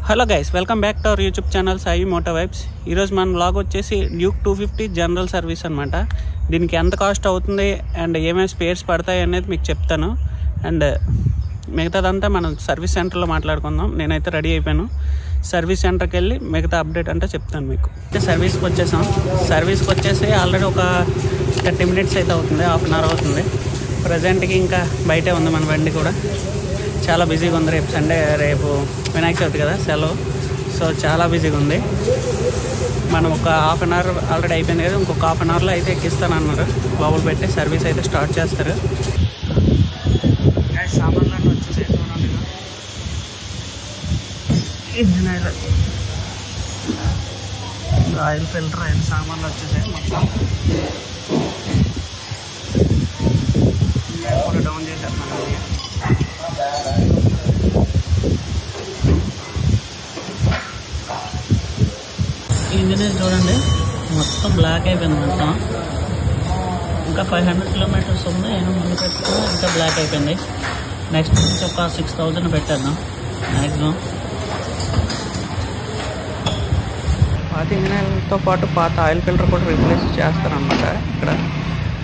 Hello guys, welcome back to our YouTube channel Sai moto vibes. ఈరోజు మన vlog వచ్చేసి Duke 250 general service అనమాట. దీనికి ఎంత కాస్ట్ అవుతుంది అండ్ ఏమేమి స్పేర్స్ పడతాయి అనేది మీకు చెప్తాను. అండ్ మిగతాదంతా మనం సర్వీస్ సెంటర్లో మాట్లాడుకుందాం. నేనైతే రెడీ అయిపోయాను. సర్వీస్ సెంటర్కి వెళ్ళి మిగతా అప్డేట్ అంటే చెప్తాను మీకు. అయితే సర్వీస్కి వచ్చేసాం. సర్వీస్కి వచ్చేసి ఆల్రెడీ ఒక 30 మినిట్స్ అయితే అవుతుంది, హాఫ్ అన్ అవర్ అవుతుంది. ప్రజెంట్కి ఇంకా బయటే ఉంది మన బండి కూడా. చాలా బిజీగా ఉంది. రేపు సండే, రేపు వినాయక చవితి కదా, సెలవు. సో చాలా బిజీగా ఉంది. మనం ఒక హాఫ్ అన్ అవర్ ఆల్రెడీ అయిపోయింది కదా, ఇంకొక హాఫ్ అన్ అవర్లో అయితే ఎక్కిస్తాను అన్నారు. లోపల పెట్టి సర్వీస్ అయితే స్టార్ట్ చేస్తారు. సామాన్లు వచ్చేసి ఇంజిన్ ఆయిల్ ఫిల్టర్ అయిన సామాన్లు వచ్చేసాయి మొత్తం. కూడా డౌన్ చేసేస్తున్నాను. ఇంజిన్ చూడండి, మొత్తం బ్లాక్ అయిపోయింది. మొత్తం ఇంకా 500 కిలోమీటర్స్ ఉంది. నేను ముందు పెట్టుకున్నా, ఇంకా బ్లాక్ అయిపోయింది. నెక్స్ట్ నుంచి ఒక 6000 పెట్టేద్దాం మ్యాక్సిమం. పాత ఇంజిన్తో పాటు పాత ఆయిల్ ఫిల్టర్ కూడా రీప్లేస్ చేస్తారనమాట ఇక్కడ.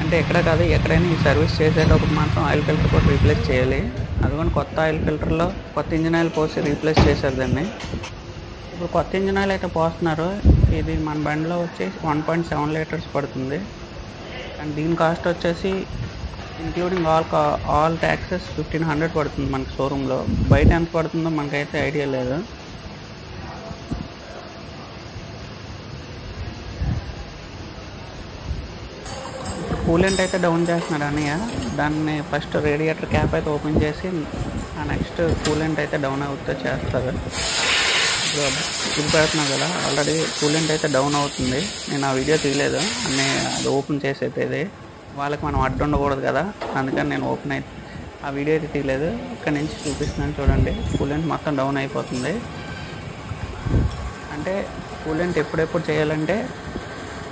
అంటే ఎక్కడ కాదు, ఎక్కడైనా ఈ సర్వీస్ చేసేటప్పుడు మాత్రం ఆయిల్ ఫిల్టర్ కూడా రీప్లేస్ చేయాలి. అందుకని కొత్త ఆయిల్ ఫిల్టర్లో కొత్త ఇంజిన్ ఆయిల్ పోసి రీప్లేస్ చేశారు దాన్ని. ఇప్పుడు కొత్త ఇంజిన్ ఆయిల్ అయితే పోస్తున్నారు. ఇది మన బండిలో వచ్చి 1.7 లీటర్స్ పడుతుంది. అండ్ దీని కాస్ట్ వచ్చేసి ఇంక్లూడింగ్ ఆల్ ట్యాక్సెస్ 1500 పడుతుంది మనకి షోరూంలో. బయట ఎంత పడుతుందో మనకైతే ఐడియా లేదు. కూలెంట్ అయితే డౌన్ చేస్తున్నారు అన్నయ్య. దాన్ని ఫస్ట్ రేడియేటర్ క్యాప్ అయితే ఓపెన్ చేసి ఆ నెక్స్ట్ కూలెంట్ అయితే డౌన్ అవుతూ చేస్తారు. ఇది పెడుతున్నారు కదా, ఆల్రెడీ కూలెంట్ అయితే డౌన్ అవుతుంది. నేను ఆ వీడియో తీయలేదు, అన్నీ అది ఓపెన్ చేసేది. వాళ్ళకి మనం అడ్డు ఉండకూడదు కదా, అందుకని నేను ఓపెన్ అయితే ఆ వీడియో అయితే తీయలేదు. ఇక్కడ నుంచి చూపిస్తున్నాను చూడండి. కూలెంట్ మొత్తం డౌన్ అయిపోతుంది. అంటే కూలెంట్ ఎప్పుడెప్పుడు చేయాలంటే,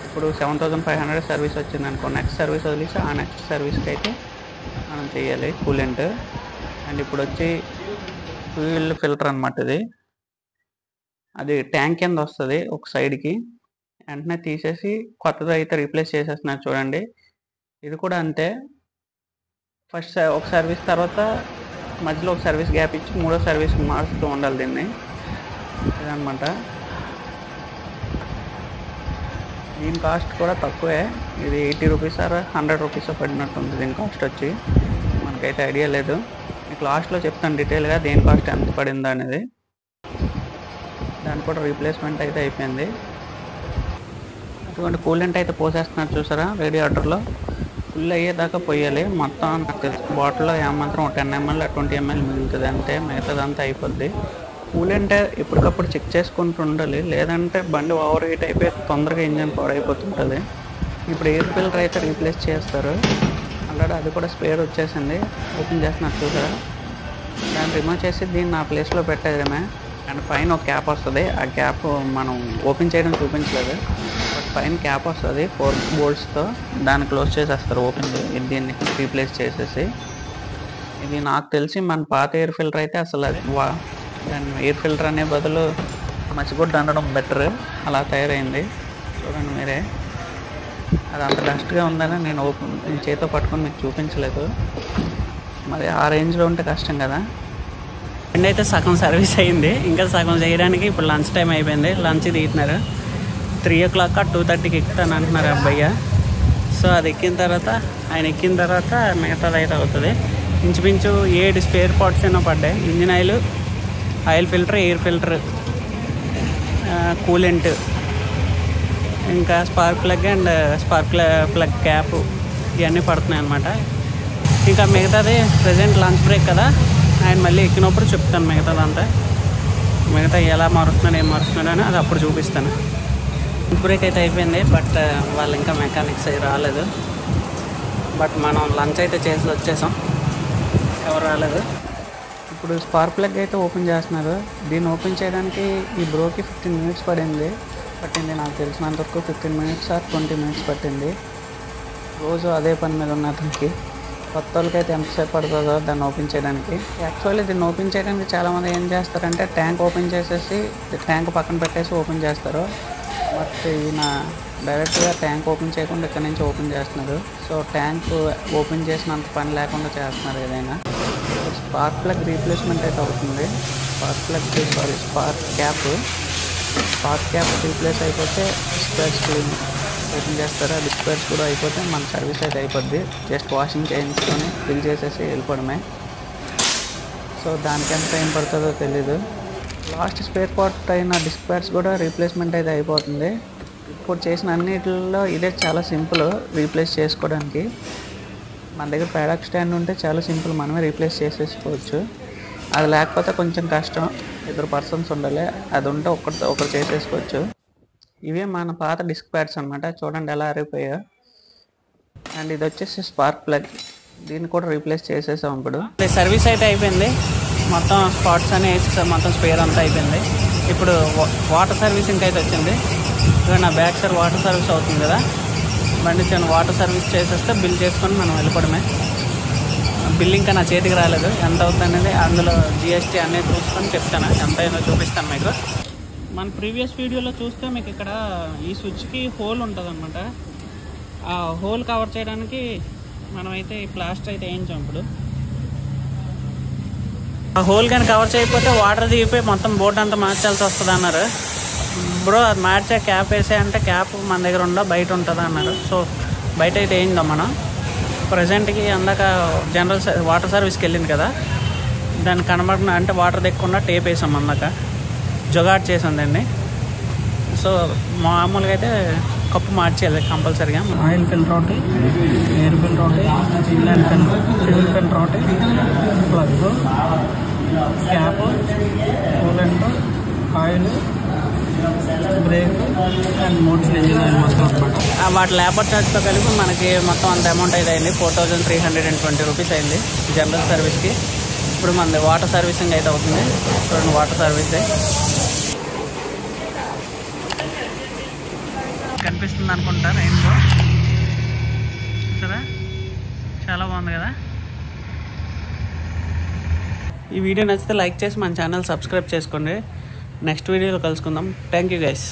ఇప్పుడు 7500 సర్వీస్ వచ్చింది అనుకో, నెక్స్ట్ సర్వీస్ వదిలేసి ఆ నెక్స్ట్ సర్వీస్కి అయితే మనం చేయాలి కూలెంట్. అండ్ ఇప్పుడు వచ్చి ఫ్యూయల్ ఫిల్టర్ అనమాట. ఇది అది ట్యాంక్ కింద వస్తుంది ఒక సైడ్కి. వెంటనే తీసేసి కొత్తది అయితే రీప్లేస్ చేసేస్తున్నారు చూడండి. ఇది కూడా అంతే. ఫస్ట్ ఒక సర్వీస్ తర్వాత మధ్యలో ఒక సర్వీస్ గ్యాప్ ఇచ్చి మూడో సర్వీస్ మారుస్తూ ఉండాలి దీన్ని. ఇదనమాట. దీని కాస్ట్ కూడా తక్కువే. ఇది 80 రూపీస్ ఆర్ 100 రూపీస్ పడినట్టుంది దీని కాస్ట్ వచ్చి. మనకైతే ఐడియా లేదు. మీకు లాస్ట్లో చెప్తాను డీటెయిల్గా దేని కాస్ట్ ఎంత పడిందో అనేది. దాని కూడా రీప్లేస్మెంట్ అయితే అయిపోయింది. అటువంటి కూలెంట్ అయితే పోసేస్తున్నారు చూసారా రేడియేటర్లో. ఫుల్ అయ్యేదాకా పోయాలి మొత్తం. నాకు తెలిసి బాటిల్లో ఏమాత్రం 10 ml 20 ml మిగులుతుంది అంతే, మిగతాదంతా అయిపోద్ది. కూలెంట్ ఎప్పటికప్పుడు చెక్ చేసుకుంటూ ఉండాలి, లేదంటే బండి ఓవర్ హీట్ అయిపోయి తొందరగా ఇంజన్ పాడైపోతుంటుంది. ఇప్పుడు ఎయిర్ ఫిల్టర్ అయితే రీప్లేస్ చేస్తారు. ఆల్రెడీ అది కూడా స్పేర్ వచ్చేసింది. ఓపెన్ చేస్తున్నారు చూసారా. దాన్ని రిమూవ్ చేసి దీన్ని నా ప్లేస్లో పెట్టేదేమే. అండ్ పైన ఒక క్యాప్ వస్తుంది. ఆ క్యాప్ మనం ఓపెన్ చేయడం చూపించలేదు, బట్ పైన క్యాప్ వస్తుంది 4 బోల్ట్స్తో. దాన్ని క్లోజ్ చేసేస్తారు ఓపెన్. దీన్ని రీప్లేస్ చేసేసి. ఇది నాకు తెలిసి మన పాత ఎయిర్ ఫిల్టర్ అయితే అసలు అది దాన్ని ఎయిర్ ఫిల్టర్ అనే బదులు మసిగుడ్డ అనడం బెటర్. అలా తయారైంది చూడండి మీరే. అది అంత డస్ట్గా ఉందని నేను చేతితో పట్టుకొని మీకు చూపించలేదు. మరి ఆ రేంజ్లో ఉంటే కష్టం కదా. అండ్ అయితే సగం సర్వీస్ అయింది, ఇంకా సగం చేయడానికి ఇప్పుడు లంచ్ టైం అయిపోయింది. లంచ్ తీస్తున్నారు. 3 o'clock 2:30కి ఎక్కుతాను అంటున్నారు అబ్బాయ్య. సో అది ఎక్కిన తర్వాత ఎక్కిన తర్వాత మిగతాది అయితే అవుతుంది. ఇంచుమించు 7 స్పేర్ పార్ట్స్ ఏమో పడ్డాయి. Engine oil filter, air filter, coolant, ఇంకా spark plug and spark plug cap, ఇవన్నీ పడుతున్నాయి అన్నమాట. ఇంకా మిగతాది ప్రజెంట్ లంచ్ బ్రేక్ కదా, ఆయన మళ్ళీ ఎక్కినప్పుడు చెప్తాను మిగతాదంతా. మిగతా ఎలా మారుస్తున్నాడు, ఏం మారుస్తున్నాడు అని అది అప్పుడు చూపిస్తాను. లంచ్ బ్రేక్ అయితే అయిపోయింది, బట్ వాళ్ళు ఇంకా మెకానిక్స్ అవి రాలేదు. బట్ మనం లంచ్ అయితే చేసి వచ్చేసాం, ఎవరు రాలేదు. ఇప్పుడు స్పార్క్ ప్లగ్ అయితే ఓపెన్ చేస్తున్నారు. దీన్ని ఓపెన్ చేయడానికి ఈ బ్రోకి 15 మినిట్స్ పట్టింది. నాకు తెలిసినంతవరకు 15 మినిట్స్ ఆర్ 20 మినిట్స్ పట్టింది. రోజు అదే పని మీద ఉన్న అతనికి. కొత్త వాళ్ళకైతే ఎంతసేపు పడుతుందో దాన్ని ఓపెన్ చేయడానికి. యాక్చువల్లీ దీన్ని ఓపెన్ చేయడానికి చాలామంది ఏం చేస్తారంటే ట్యాంక్ ఓపెన్ చేసేసి ట్యాంక్ పక్కన పెట్టేసి ఓపెన్ చేస్తారు. బట్ ఈయన డైరెక్ట్గా ట్యాంక్ ఓపెన్ చేయకుండా ఇక్కడ నుంచి ఓపెన్ చేస్తున్నారు. సో ట్యాంక్ ఓపెన్ చేసినంత పని లేకుండా చేస్తున్నారు ఏదైనా. స్పార్క్ ప్లగ్ రీప్లేస్మెంట్ అయితే అవుతుంది. స్పార్క్ క్యాప్ రీప్లేస్ అయిపోతే స్పేర్స్ క్లీన్ ఓపెన్ చేస్తారు. అది స్పేర్స్ కూడా అయిపోతే మన సర్వీస్ అయితే అయిపోద్ది. జస్ట్ వాషింగ్ చేయించుకొని ఫిల్ చేసేసి వెళ్ళిపోవడమే. సో దానికి ఎంత టైం పడుతుందో తెలీదు. లాస్ట్ స్పేర్ పార్ట్ అయిన డిస్క్ ప్యాడ్స్ కూడా రీప్లేస్మెంట్ అయితే అయిపోతుంది. ఇప్పుడు చేసిన అన్నిటిలో ఇదే చాలా సింపుల్ రీప్లేస్ చేసుకోవడానికి. మన దగ్గర ప్యాడక్ స్టాండ్ ఉంటే చాలా సింపుల్, మనమే రీప్లేస్ చేసేసుకోవచ్చు. అది లేకపోతే కొంచెం కష్టం, 2 పర్సన్స్ ఉండాలి. అది ఉంటే ఒకరు చేసేసుకోవచ్చు. ఇవే మన పాత డిస్క్ ప్యాడ్స్ అనమాట. చూడండి ఎలా అరిగిపోయాయో. అండ్ ఇది వచ్చేసి స్పార్క్ ప్లగ్, దీన్ని కూడా రీప్లేస్ చేసేసాం. ఇప్పుడు సర్వీస్ అయితే అయిపోయింది. మొత్తం స్పాట్స్ అని వేసి మొత్తం స్పేర్ అంతా అయిపోయింది. ఇప్పుడు వాటర్ సర్వీసింగ్ అయితే వచ్చింది. ఇక్కడ నా బ్యాక్ సైడ్ వాటర్ సర్వీస్ అవుతుంది కదా, బండి వాటర్ సర్వీస్ చేసేస్తే బిల్ చేసుకొని మనం వెళ్ళిపోవడమే. బిల్ ఇంకా నా చేతికి రాలేదు, ఎంత అవుతుంది అనేది అందులో GST అనేది చూసుకొని చెప్తాను, ఎంత అయిందో చూపిస్తాను మీకు. మన ప్రీవియస్ వీడియోలో చూస్తే మీకు ఇక్కడ ఈ స్విచ్కి హోల్ ఉంటుంది అనమాట. ఆ హోల్ కవర్ చేయడానికి మనమైతే ఈ ప్లాస్టర్ అయితే వేయించాం. ఇప్పుడు ఆ హోల్ కానీ కవర్ చేయకపోతే వాటర్ దిగిపోయి మొత్తం బోట్ అంతా మార్చాల్సి వస్తుంది అన్నారు. బ్రో అది మార్చే క్యాప్ వేసే అంటే క్యాప్ మన దగ్గర బయట ఉంటుంది అన్నారు. సో బయట అయితే వేయిందాం మనం. ప్రజెంట్కి అందాక జనరల్ వాటర్ సర్వీస్కి వెళ్ళింది కదా, దాన్ని కనబడిన అంటే వాటర్ దిక్కకుండా టేప్ వేసాం అందాక, జొగాట్ చేసాం దాన్ని. సో మామూలుగా అయితే కప్పు మార్చేయాలి కంపల్సరీగా. ఆయిల్ ఫిల్టర్ ఒకటి, ఎయిర్ ఫిల్టర్ ఒకటి, ఇంగ్లాండ్ ఫ్యూల్ ఫిల్టర్ ఒకటి, plug, cap, coolant, oil, break and modes engine oil మొత్తం అనమాట. వాటి లేబర్ ఛార్జ్తో కలిపి మనకి మొత్తం అంత అమౌంట్ అయితే అయింది. 4320 రూపీస్ అయింది జనరల్ సర్వీస్కి. ఇప్పుడు మనది వాటర్ సర్వీసింగ్ అయితే అవుతుంది. చూడండి వాటర్ సర్వీస్ కనిపిస్తుంది అనుకుంటా రెయిన్బో కదా, చాలా బాగుంది కదా. ఈ వీడియో నచ్చితే లైక్ చేసి మన ఛానల్ సబ్స్క్రైబ్ చేసుకోండి. నెక్స్ట్ వీడియోలో కలుసుకుందాం. Thank you guys.